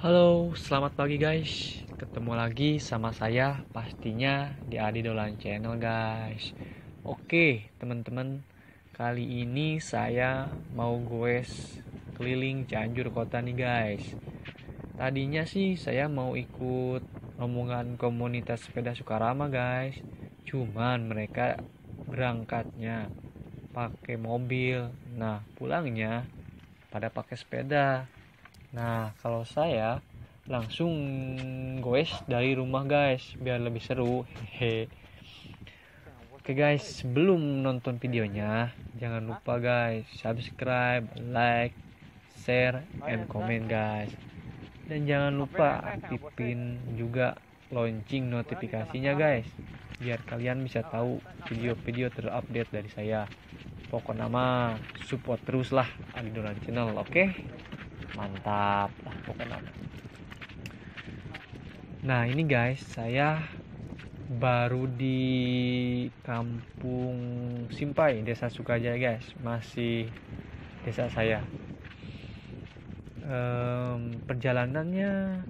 Halo, selamat pagi guys. Ketemu lagi sama saya pastinya di Adi Dolan Channel guys. Oke, teman-teman. Kali ini saya mau goes keliling Cianjur kota nih guys. Tadinya sih saya mau ikut rombongan komunitas sepeda Sukarama guys. Cuman mereka berangkatnya pakai mobil. Nah, pulangnya pada pakai sepeda. Nah, kalau saya langsung goes dari rumah guys, biar lebih seru. Hehe. Oke guys, sebelum nonton videonya, jangan lupa guys, subscribe, like, share, and comment guys. Dan jangan lupa aktifin juga lonceng notifikasinya guys, biar kalian bisa tahu video-video terupdate dari saya. Pokoknya mah support terus lah Adi Dolan Channel, oke? Mantap lah pokoknya. Nah ini guys, saya baru di Kampung Simpai, Desa Sukajaya guys. Masih desa saya. Perjalanannya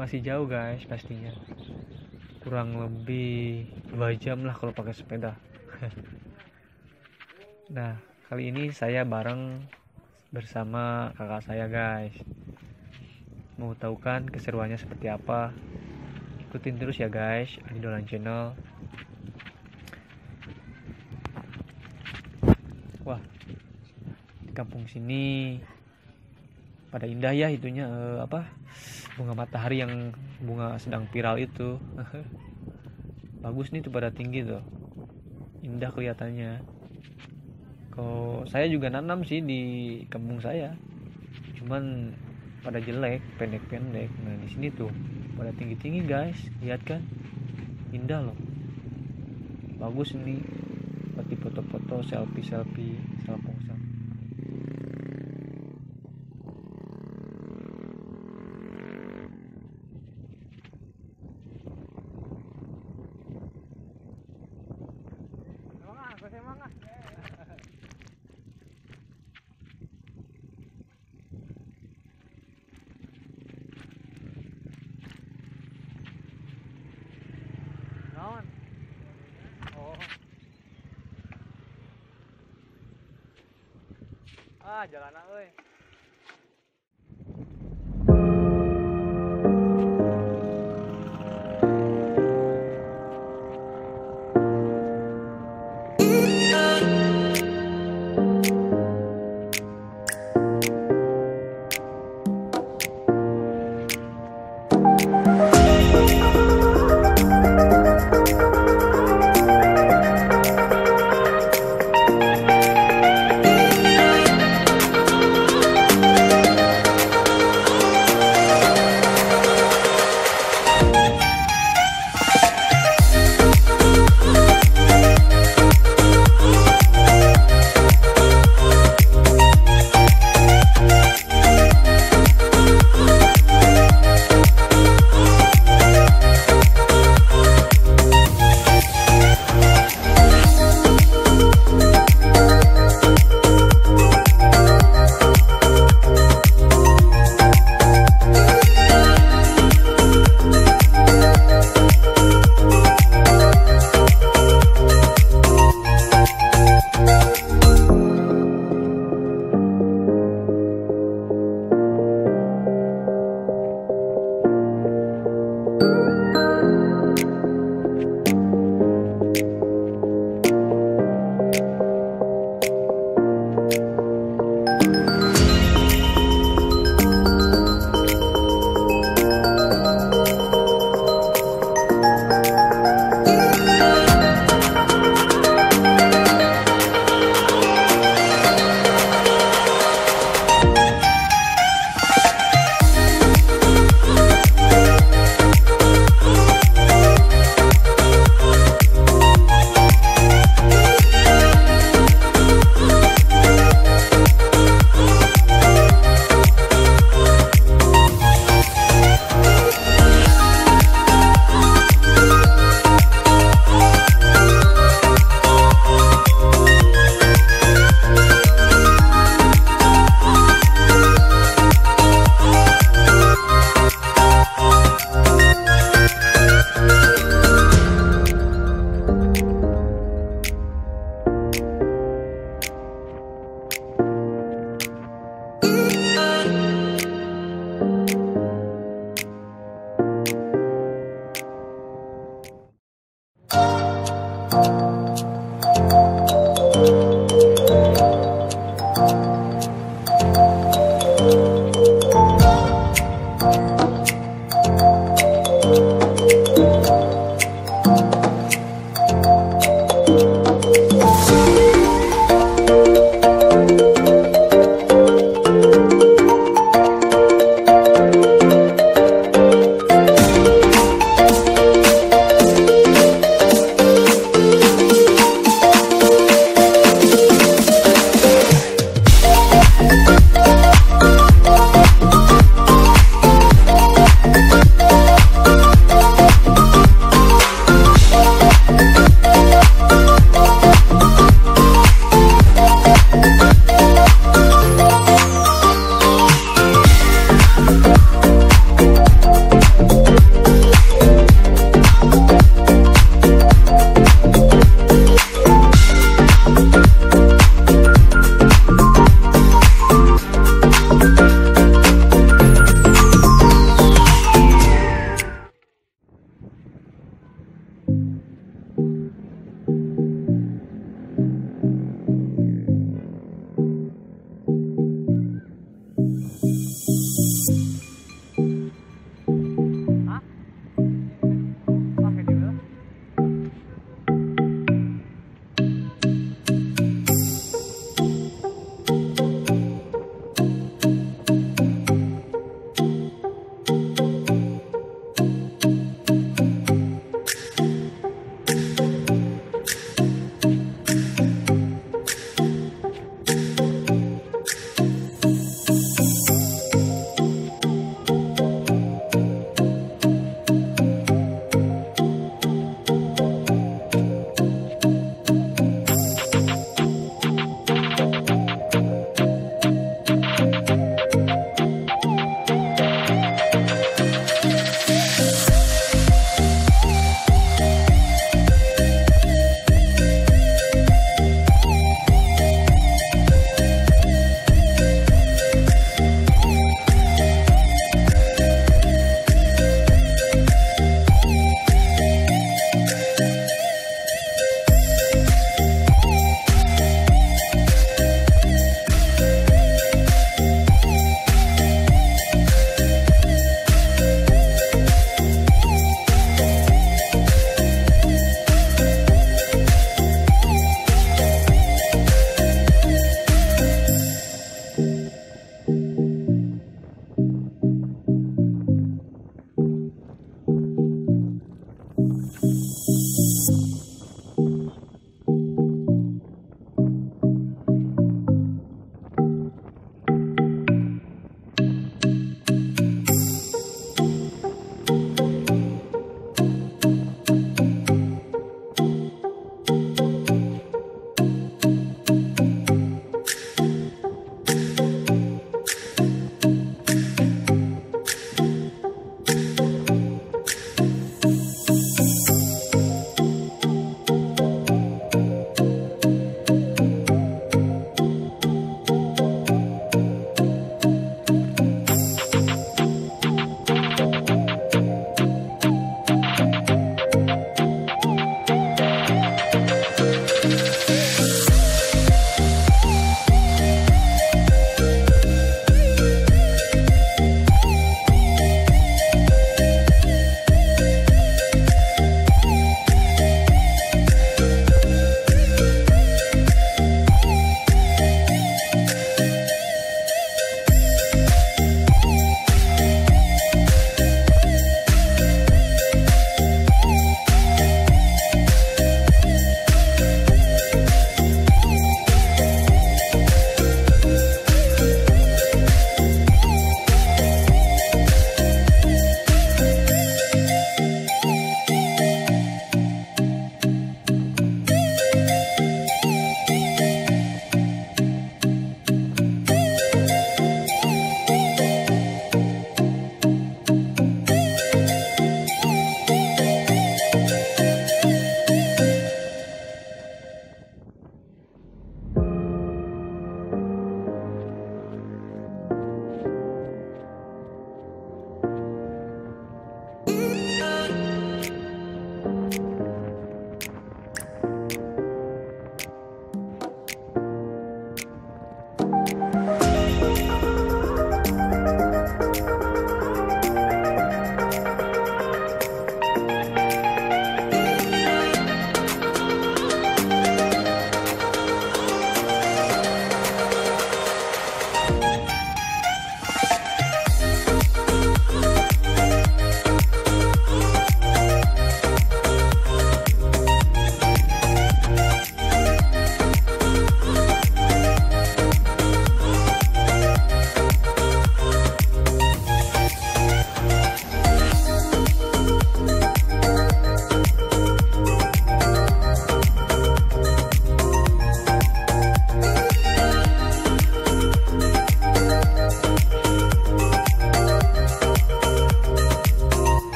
masih jauh guys pastinya. Kurang lebih 2 jam lah kalau pakai sepeda. Nah kali ini saya bareng bersama kakak saya guys. Mau tahu kan keseruannya seperti apa? Ikutin terus ya guys, Adi Dolan Channel. Wah, di kampung sini pada indah ya itunya, bunga matahari yang bunga sedang viral itu. Bagus nih tuh, pada tinggi tuh, indah kelihatannya. Kalau saya juga nanam sih di kampung saya, cuman pada jelek, pendek-pendek. Nah di sini tuh pada tinggi-tinggi guys, lihat kan, indah loh, bagus ini buat foto-foto, selfie selfie. Jalanan euy.